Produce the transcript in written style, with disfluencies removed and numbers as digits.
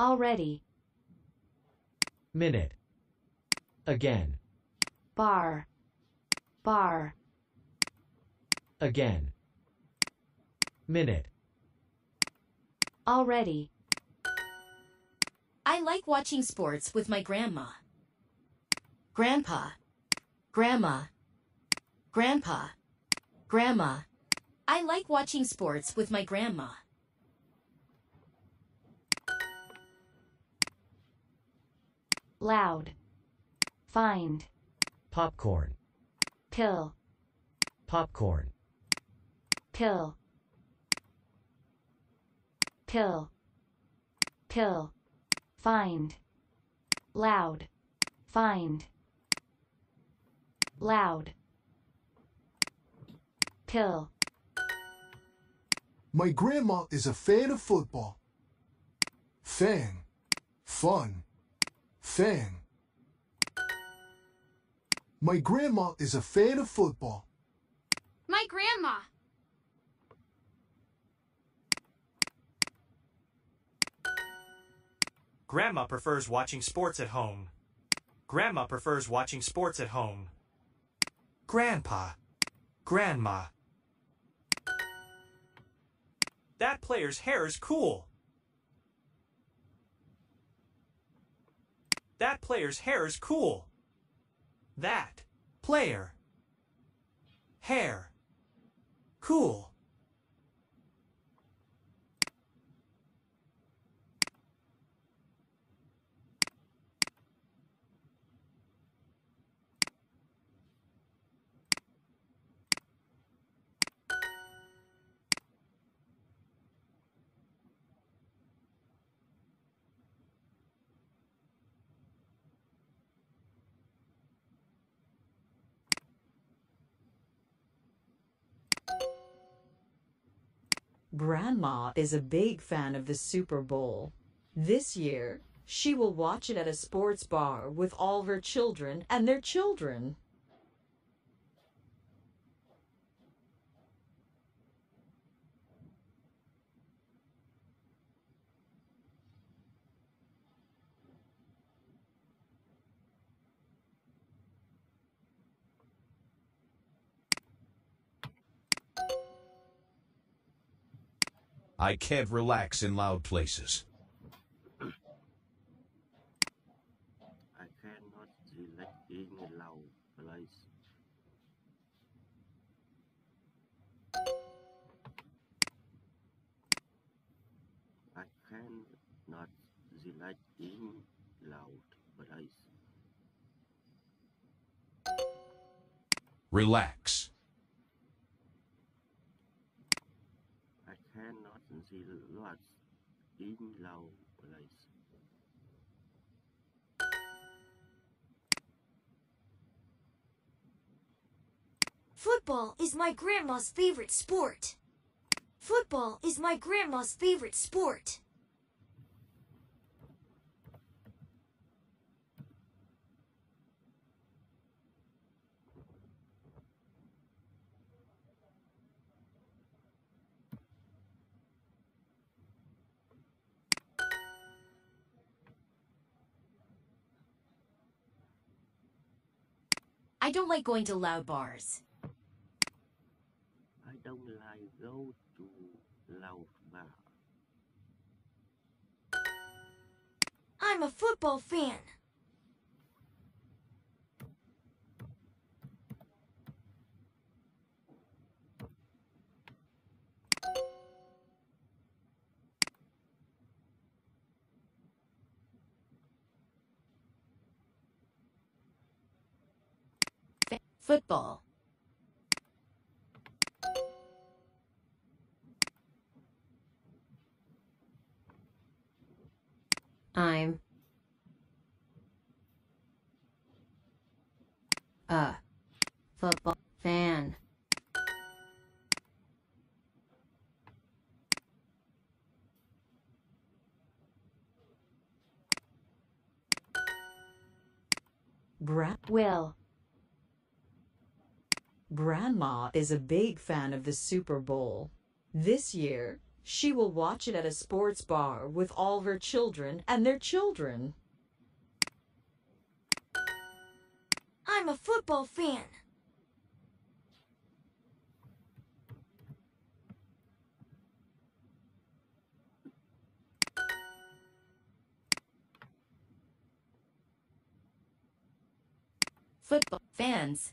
already, minute, again, bar, bar, again, minute, already, I like watching sports with my grandma. Grandpa, grandma, grandpa, grandma. I like watching sports with my grandma. loud, find, popcorn, pill, popcorn, pill, pill, pill, find, loud, find, loud, pill, My grandma is a fan of football. Fan, fun, fan. My grandma is a fan of football. My grandma. Grandma prefers watching sports at home. Grandma prefers watching sports at home. Grandpa, grandma. That player's hair is cool. That player's hair is cool. That player hair cool. Grandma is a big fan of the Super Bowl. This year, she will watch it at a sports bar with all her children and their children. I can't relax in loud places. I cannot relax in a loud place. I cannot relax in loud place. Relax. I cannot relax in loud place. Football is my grandma's favorite sport. Football is my grandma's favorite sport. I don't like going to loud bars. I don't like go to loud bar. I'm a football fan. Football. I'm a football fan. will, Grandma is a big fan of the Super Bowl. This year, She will watch it at a sports bar with all her children and their children. I'm a football fan. Football fans.